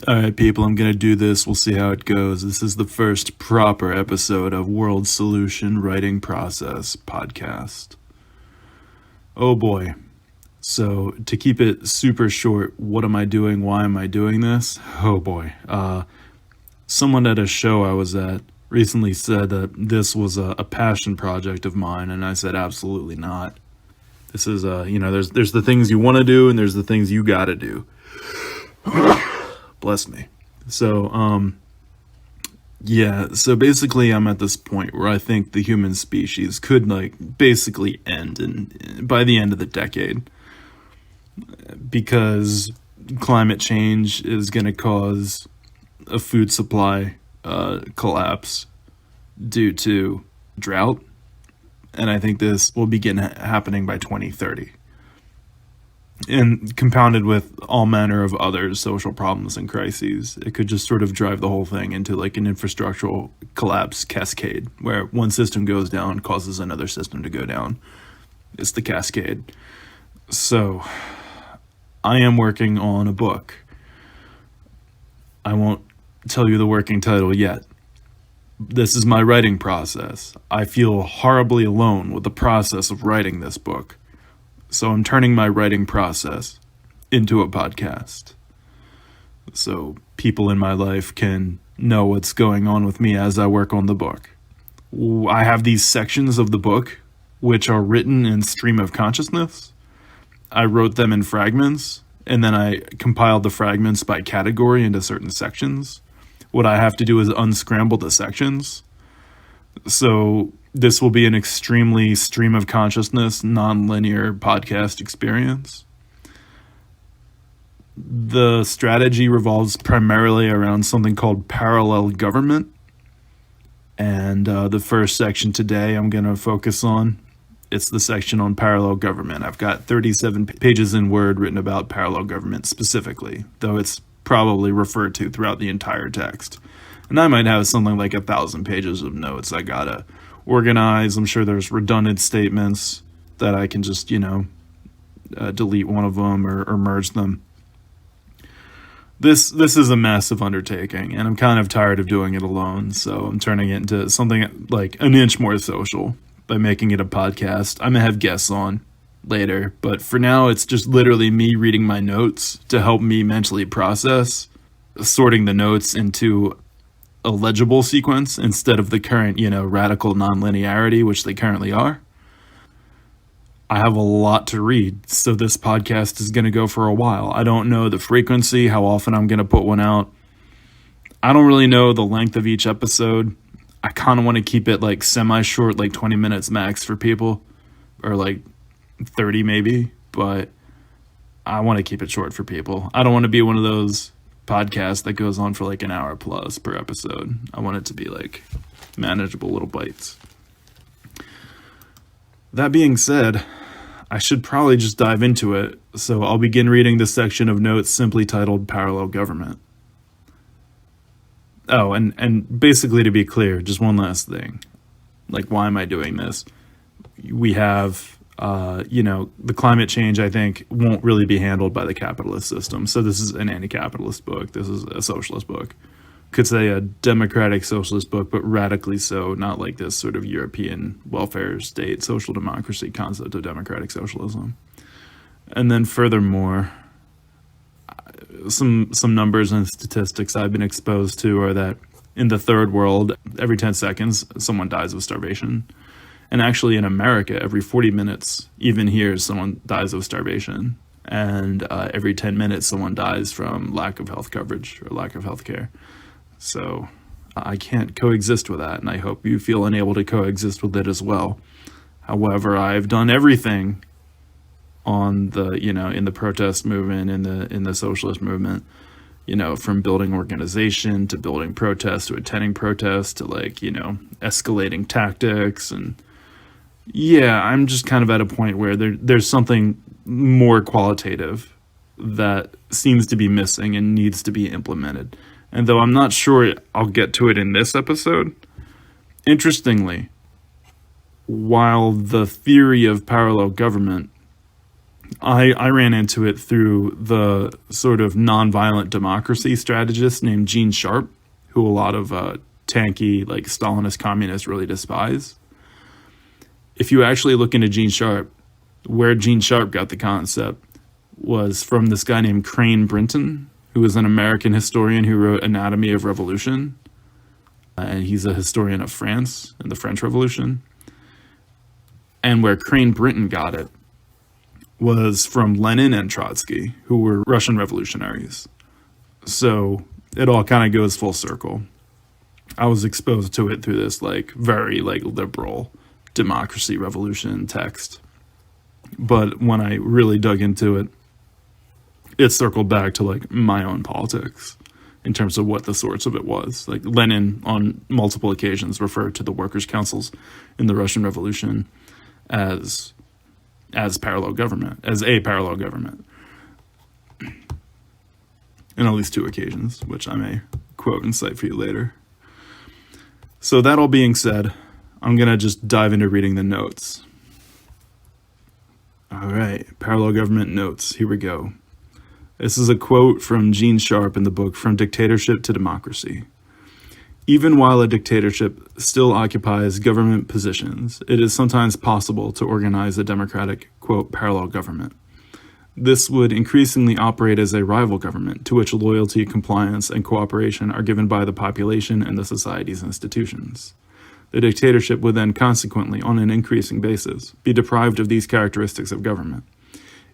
All right, people, I'm going to do this. We'll see how it goes. This is the first proper episode of World Solution Writing Process podcast. Oh boy. So, to keep it super short, what am I doing? Why am I doing this? Oh boy. Someone at a show I was at recently said that this was a passion project of mine, and I said absolutely not. This is, there's the things you want to do, and there's the things you got to do. Bless me. So, so basically I'm at this point where I think the human species could basically end by the end of the decade, because climate change is going to cause a food supply collapse due to drought, and I think this will begin happening by 2030. And compounded with all manner of other social problems and crises, it could just sort of drive the whole thing into an infrastructural collapse cascade, where one system goes down causes another system to go down. It's the cascade. So, I am working on a book. I won't tell you the working title yet. This is my writing process. I feel horribly alone with the process of writing this book. So I'm turning my writing process into a podcast, so people in my life can know what's going on with me as I work on the book. I have these sections of the book which are written in stream of consciousness. I wrote them in fragments, and then I compiled the fragments by category into certain sections. What I have to do is unscramble the sections. So this will be an extremely stream of consciousness, non-linear podcast experience. The strategy revolves primarily around something called parallel government. And the first section today I'm going to focus on, it's the section on parallel government. I've got 37 pages in Word written about parallel government specifically, though it's probably referred to throughout the entire text. And I might have something like 1,000 pages of notes I gotta organize. I'm sure there's redundant statements that I can just, delete one of them or merge them. This is a massive undertaking, and I'm kind of tired of doing it alone, so I'm turning it into something like an inch more social by making it a podcast. I'm gonna have guests on later, but for now it's just literally me reading my notes to help me mentally process, sorting the notes into a legible sequence instead of the current, radical nonlinearity, which they currently are. I have a lot to read, so this podcast is going to go for a while. I don't know the frequency, how often I'm going to put one out. I don't really know the length of each episode. I kind of want to keep it semi-short, 20 minutes max for people, or 30 maybe, but I want to keep it short for people. I don't want to be one of those podcast that goes on for an hour plus per episode. I want it to be manageable little bites. That being said, I should probably just dive into it, so I'll begin reading the section of notes simply titled Parallel Government. Oh, and basically, to be clear, just one last thing. Why am I doing this? We have the climate change, I think, won't really be handled by the capitalist system. So this is an anti-capitalist book. This is a socialist book. Could say a democratic socialist book, but radically so, not like this sort of European welfare state, social democracy concept of democratic socialism. And then furthermore, some numbers and statistics I've been exposed to are that in the third world, every 10 seconds, someone dies of starvation. And actually in America, every 40 minutes, even here, someone dies of starvation. And every 10 minutes, someone dies from lack of health coverage or lack of health care. So I can't coexist with that, and I hope you feel unable to coexist with it as well. However, I've done everything on the, in the protest movement, in the socialist movement, from building organization to building protests to attending protests to escalating tactics. And I'm just kind of at a point where there's something more qualitative that seems to be missing and needs to be implemented. And though I'm not sure I'll get to it in this episode, interestingly, while the theory of parallel government I ran into it through the sort of nonviolent democracy strategist named Gene Sharp, who a lot of tanky, like Stalinist communists really despise. If you actually look into Gene Sharp, where Gene Sharp got the concept was from this guy named Crane Brinton, who was an American historian who wrote Anatomy of Revolution. And he's a historian of France and the French Revolution. And where Crane Brinton got it was from Lenin and Trotsky, who were Russian revolutionaries. So it all kind of goes full circle. I was exposed to it through this like very like liberal democracy revolution text. But when I really dug into it, it circled back to like my own politics in terms of what the source of it was. Like Lenin on multiple occasions referred to the workers' councils in the Russian Revolution as parallel government, as a parallel government. In at least 2 occasions, which I may quote and cite for you later. So that all being said, I'm going to just dive into reading the notes. All right, parallel government notes. Here we go. This is a quote from Gene Sharp in the book From Dictatorship to Democracy. Even while a dictatorship still occupies government positions, it is sometimes possible to organize a democratic, quote, parallel government. This would increasingly operate as a rival government to which loyalty, compliance, and cooperation are given by the population and the society's institutions. The dictatorship would then consequently, on an increasing basis, be deprived of these characteristics of government.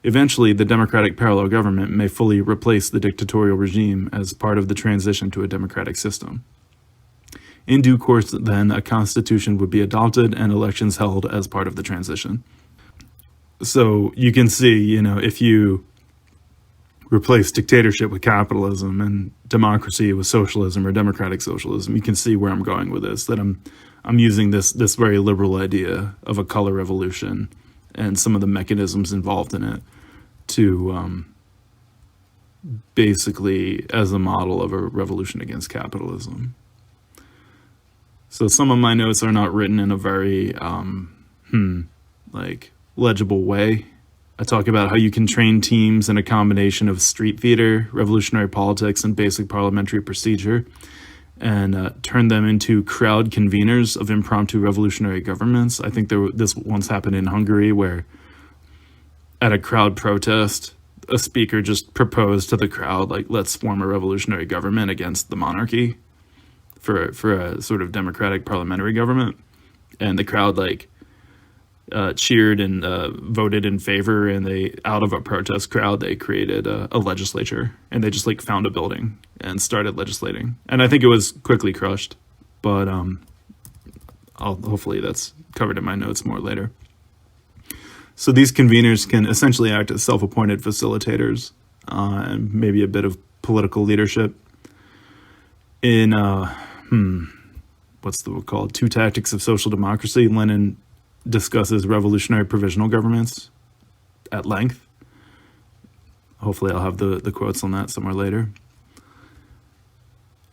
Eventually, the democratic parallel government may fully replace the dictatorial regime as part of the transition to a democratic system. In due course, then, a constitution would be adopted and elections held as part of the transition. So you can see, if you replace dictatorship with capitalism and democracy with socialism or democratic socialism, you can see where I'm going with this, that I'm using this very liberal idea of a color revolution and some of the mechanisms involved in it to basically as a model of a revolution against capitalism. So some of my notes are not written in a very legible way. I talk about how you can train teams in a combination of street theater, revolutionary politics, and basic parliamentary procedure, and turn them into crowd conveners of impromptu revolutionary governments. I think this once happened in Hungary, where at a crowd protest, a speaker just proposed to the crowd, like, let's form a revolutionary government against the monarchy for a sort of democratic parliamentary government. And the crowd, cheered and voted in favor, and they, out of a protest crowd, they created a legislature, and they just found a building and started legislating. And I think it was quickly crushed, but hopefully that's covered in my notes more later. So these conveners can essentially act as self-appointed facilitators and maybe a bit of political leadership. In what's the book called? 2 Tactics of Social Democracy, Lenin discusses revolutionary provisional governments at length. Hopefully I'll have the quotes on that somewhere later.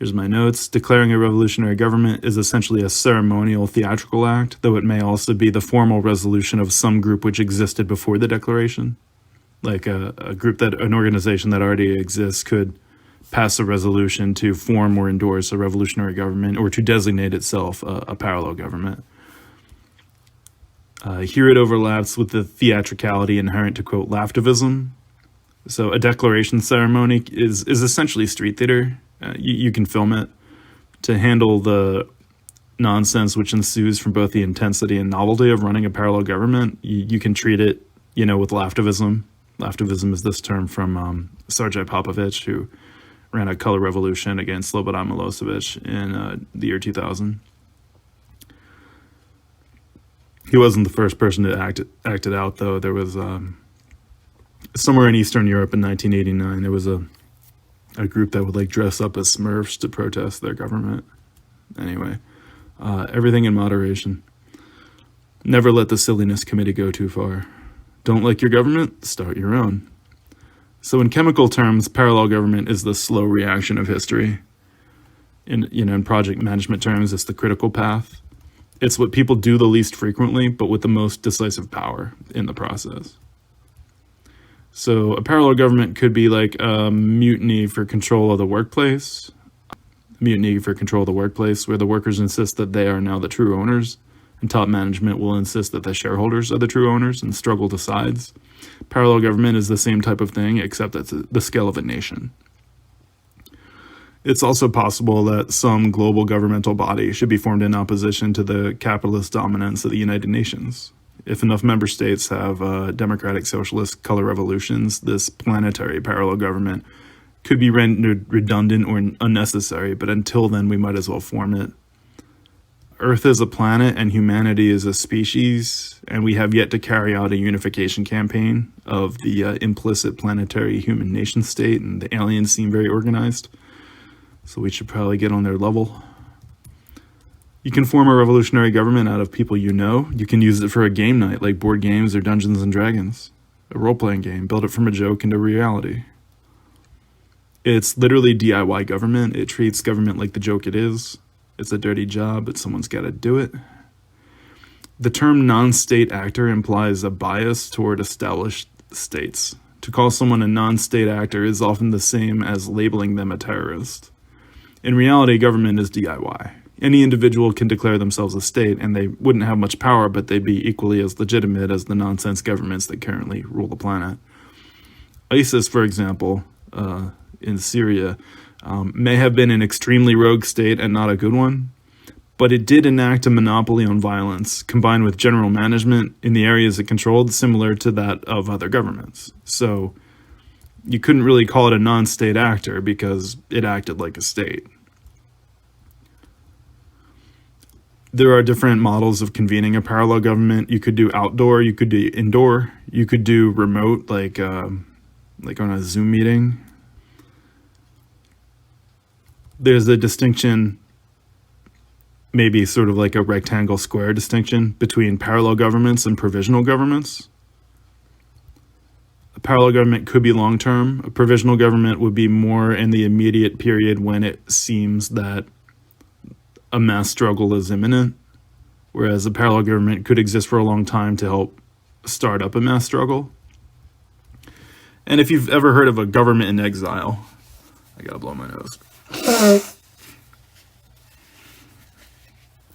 Here's my notes. Declaring a revolutionary government is essentially a ceremonial theatrical act, though it may also be the formal resolution of some group which existed before the declaration. Like an organization that already exists could pass a resolution to form or endorse a revolutionary government or to designate itself a parallel government. Here it overlaps with the theatricality inherent to, quote, laftivism. So a declaration ceremony is essentially street theater. You can film it to handle the nonsense which ensues from both the intensity and novelty of running a parallel government. You can treat it, with laftivism. Laftivism is this term from Sergei Popovich, who ran a color revolution against Slobodan Milosevic in the year 2000. He wasn't the first person to act it out, though. There was somewhere in Eastern Europe in 1989, there was a group that would dress up as Smurfs to protest their government. Anyway, everything in moderation. Never let the silliness committee go too far. Don't like your government? Start your own. So in chemical terms, parallel government is the slow reaction of history. In project management terms, it's the critical path. It's what people do the least frequently, but with the most decisive power in the process. So a parallel government could be like a mutiny for control of the workplace, where the workers insist that they are now the true owners, and top management will insist that the shareholders are the true owners and struggle to sides. Parallel government is the same type of thing, except at the scale of a nation. It's also possible that some global governmental body should be formed in opposition to the capitalist dominance of the United Nations. If enough member states have democratic socialist color revolutions, this planetary parallel government could be rendered redundant or unnecessary, but until then we might as well form it. Earth is a planet and humanity is a species, and we have yet to carry out a unification campaign of the implicit planetary human nation state, and the aliens seem very organized, so we should probably get on their level. You can form a revolutionary government out of people you know. You can use it for a game night like board games or Dungeons and Dragons, a role-playing game. Build it from a joke into reality. It's literally DIY government. It treats government like the joke it is. It's a dirty job, but someone's got to do it. The term non-state actor implies a bias toward established states. To call someone a non-state actor is often the same as labeling them a terrorist. In reality, government is DIY. Any individual can declare themselves a state, and they wouldn't have much power, but they'd be equally as legitimate as the nonsense governments that currently rule the planet. ISIS, for example, in Syria, may have been an extremely rogue state and not a good one, but it did enact a monopoly on violence, combined with general management in the areas it controlled, similar to that of other governments. So you couldn't really call it a non-state actor because it acted like a state. There are different models of convening a parallel government. You could do outdoor, you could do indoor, you could do remote, like on a Zoom meeting. There's a distinction, maybe sort of like a rectangle square distinction, between parallel governments and provisional governments. A parallel government could be long-term. A provisional government would be more in the immediate period when it seems that a mass struggle is imminent, whereas a parallel government could exist for a long time to help start up a mass struggle. And if you've ever heard of a government in exile, I gotta blow my nose.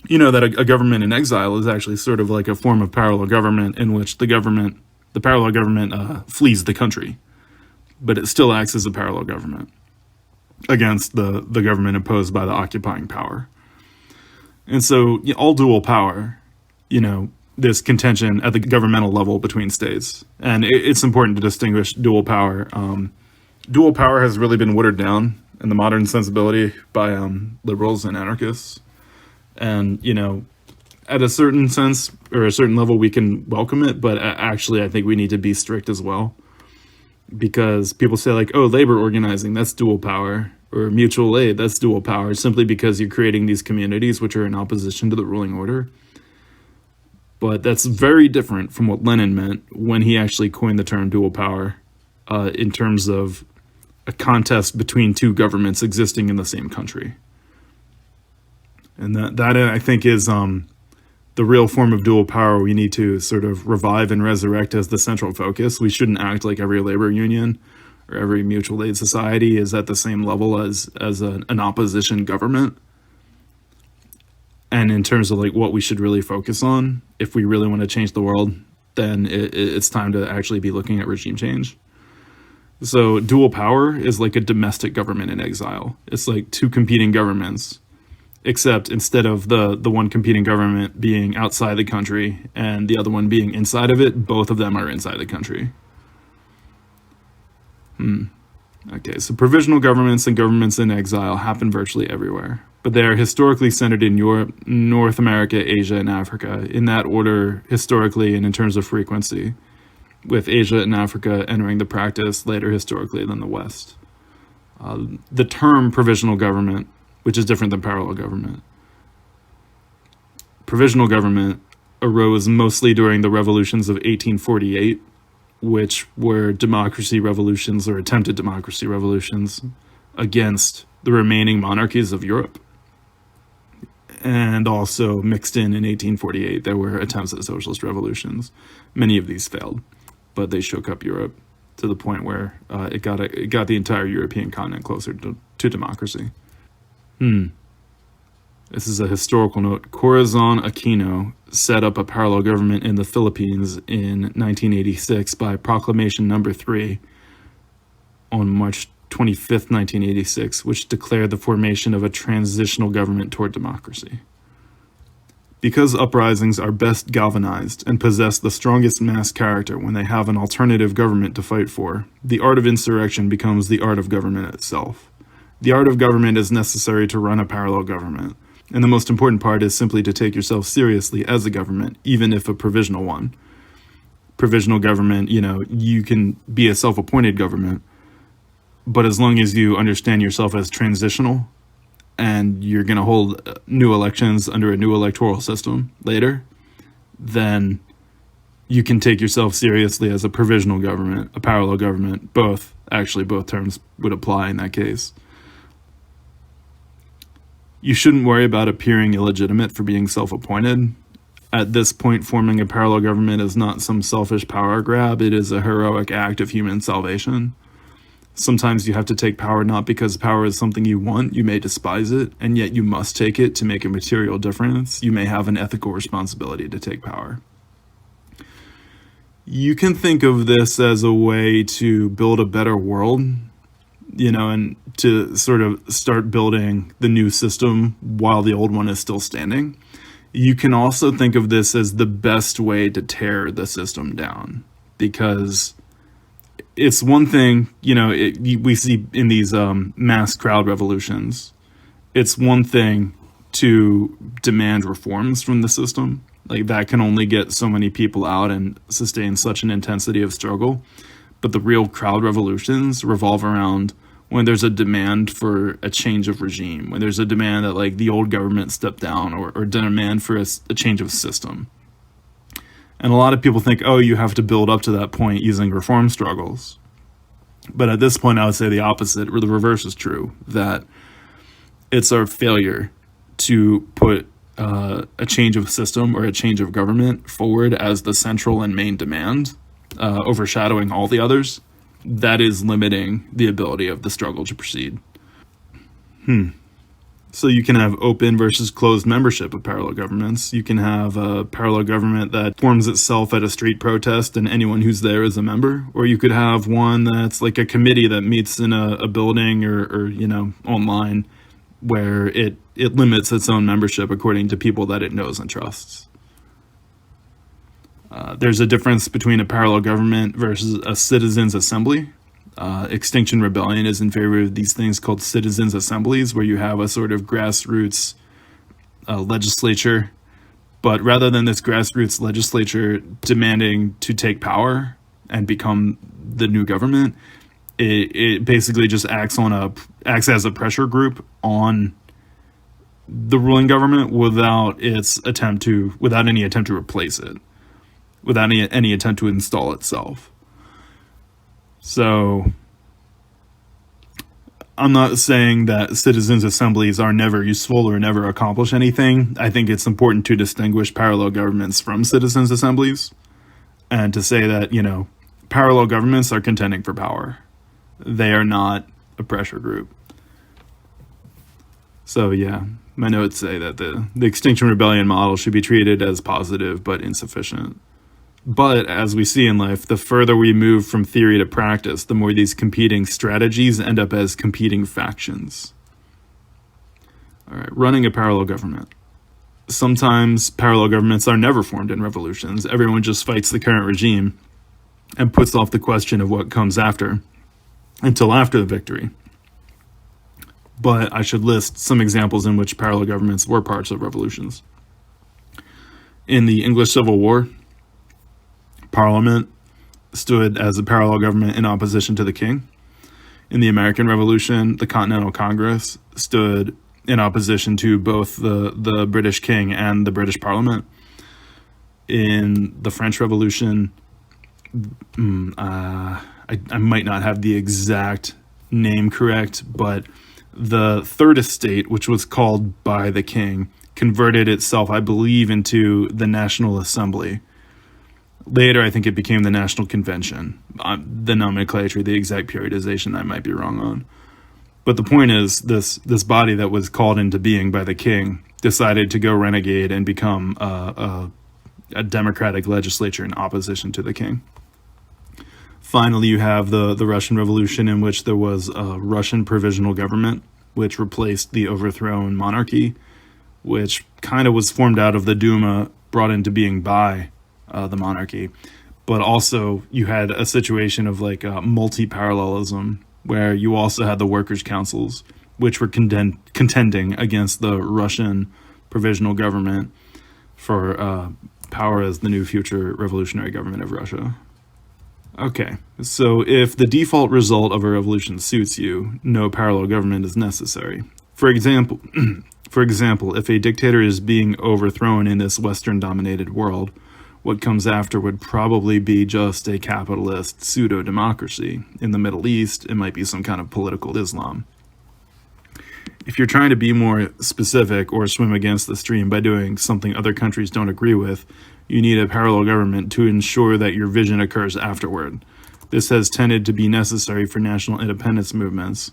You know that a government in exile is actually sort of like a form of parallel government in which the parallel government flees the country, but it still acts as a parallel government against the government imposed by the occupying power. And so all dual power, this contention at the governmental level between states. And it's important to distinguish dual power. Dual power has really been watered down in the modern sensibility by liberals and anarchists. And, at a certain sense or a certain level, we can welcome it. But actually, I think we need to be strict as well. Because people say like, oh, labor organizing, that's dual power. Or mutual aid, that's dual power, simply because you're creating these communities which are in opposition to the ruling order. But that's very different from what Lenin meant when he actually coined the term dual power in terms of a contest between two governments existing in the same country. And that I think is the real form of dual power we need to sort of revive and resurrect as the central focus. We shouldn't act like every labor union or every mutual aid society is at the same level as an opposition government. And in terms of like what we should really focus on, if we really want to change the world, then it's time to actually be looking at regime change. So dual power is like a domestic government in exile. It's like two competing governments, except instead of the one competing government being outside the country and the other one being inside of it, both of them are inside the country. Okay, so provisional governments and governments in exile happen virtually everywhere, but they are historically centered in Europe, North America, Asia, and Africa, in that order historically and in terms of frequency, with Asia and Africa entering the practice later historically than the West. The term provisional government, which is different than parallel government. Provisional government arose mostly during the revolutions of 1848, which were democracy revolutions or attempted democracy revolutions against the remaining monarchies of Europe. And also mixed in 1848, there were attempts at socialist revolutions. Many of these failed, but they shook up Europe to the point where it got the entire European continent closer to democracy. This is a historical note. Corazon Aquino set up a parallel government in the Philippines in 1986 by Proclamation Number 3 on March 25th, 1986, which declared the formation of a transitional government toward democracy. Because uprisings are best galvanized and possess the strongest mass character when they have an alternative government to fight for, the art of insurrection becomes the art of government itself. The art of government is necessary to run a parallel government, and the most important part is simply to take yourself seriously as a government, even if a provisional one. Provisional government, you can be a self-appointed government, but as long as you understand yourself as transitional and you're going to hold new elections under a new electoral system later, then you can take yourself seriously as a provisional government, a parallel government. Both terms would apply in that case. You shouldn't worry about appearing illegitimate for being self-appointed. At this point, forming a parallel government is not some selfish power grab. It is a heroic act of human salvation. Sometimes you have to take power not because power is something you want, you may despise it, and yet you must take it to make a material difference. You may have an ethical responsibility to take power. You can think of this as a way to build a better world, and to sort of start building the new system while the old one is still standing. You can also think of this as the best way to tear the system down, because it's one thing, we see in these mass crowd revolutions, it's one thing to demand reforms from the system. Like, that can only get so many people out and sustain such an intensity of struggle. But the real crowd revolutions revolve around when there's a demand for a change of regime, when there's a demand that the old government step down, or demand for a change of system. And a lot of people think, you have to build up to that point using reform struggles. But at this point, I would say the opposite, or the reverse is true, that it's our failure to put a change of system or a change of government forward as the central and main demand, overshadowing all the others, that is limiting the ability of the struggle to proceed. So you can have open versus closed membership of parallel governments. You can have a parallel government that forms itself at a street protest and anyone who's there is a member. Or you could have one that's like a committee that meets in a building or online, where it limits its own membership according to people that it knows and trusts. There's a difference between a parallel government versus a citizens' assembly. Extinction Rebellion is in favor of these things called citizens' assemblies, where you have a sort of grassroots legislature. But rather than this grassroots legislature demanding to take power and become the new government, it basically just acts as a pressure group on the ruling government without any attempt to replace it, without any attempt to install itself. So I'm not saying that citizens' assemblies are never useful or never accomplish anything. I think it's important to distinguish parallel governments from citizens' assemblies, and to say that, parallel governments are contending for power. They are not a pressure group. So yeah, my notes say that the Extinction Rebellion model should be treated as positive but insufficient. But as we see in life, the further we move from theory to practice, the more these competing strategies end up as competing factions. All right, running a parallel government. Sometimes parallel governments are never formed in revolutions. Everyone just fights the current regime and puts off the question of what comes after until after the victory. But I should list some examples in which parallel governments were parts of revolutions. In the English Civil War, Parliament stood as a parallel government in opposition to the king. In the American Revolution, the Continental Congress stood in opposition to both the British king and the British Parliament. In the French Revolution, I might not have the exact name correct, but the Third Estate, which was called by the king, converted itself, I believe, into the National Assembly, Later, I think it became the National Convention. The nomenclature, the exact periodization, I might be wrong on. But the point is, this body that was called into being by the king decided to go renegade and become a democratic legislature in opposition to the king. Finally, you have the Russian Revolution, in which there was a Russian provisional government, which replaced the overthrown monarchy, which kind of was formed out of the Duma brought into being by the monarchy. But also, you had a situation of like multi-parallelism, where you also had the workers' councils, which were contending against the Russian provisional government for power as the new future revolutionary government of Russia. Okay, so if the default result of a revolution suits you, no parallel government is necessary. For example, if a dictator is being overthrown in this Western-dominated world, what comes after would probably be just a capitalist pseudo-democracy. In the Middle East, it might be some kind of political Islam. If you're trying to be more specific or swim against the stream by doing something other countries don't agree with, you need a parallel government to ensure that your vision occurs afterward. This has tended to be necessary for national independence movements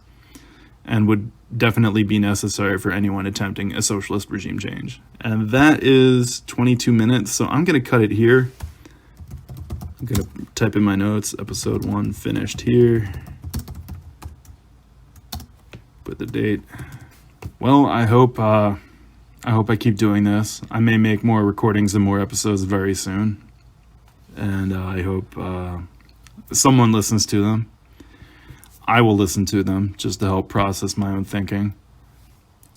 and would definitely be necessary for anyone attempting a socialist regime change. And that is 22 minutes, so I'm going to cut it here. I'm going to type in my notes, episode 1 finished here. Put the date. Well, I hope I keep doing this. I may make more recordings and more episodes very soon. And I hope someone listens to them. I will listen to them just to help process my own thinking.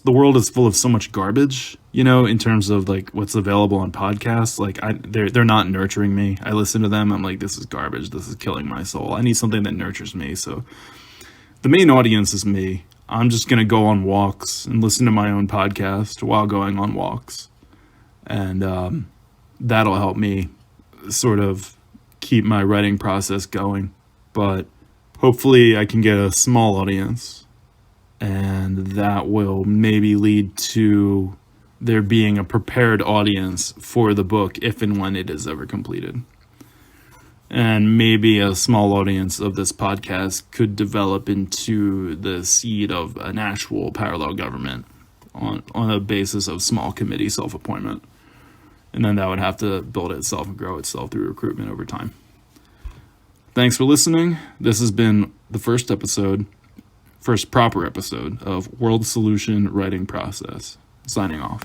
The world is full of so much garbage, in terms of like what's available on podcasts. Like they're not nurturing me. I listen to them. I'm like, this is garbage. This is killing my soul. I need something that nurtures me. So the main audience is me. I'm just going to go on walks and listen to my own podcast while going on walks. And that'll help me sort of keep my writing process going. But hopefully I can get a small audience, and that will maybe lead to there being a prepared audience for the book if and when it is ever completed. And maybe a small audience of this podcast could develop into the seed of an actual parallel government on a basis of small committee self-appointment. And then that would have to build itself and grow itself through recruitment over time. Thanks for listening. This has been the first proper episode of World Solution Writing Process. Signing off.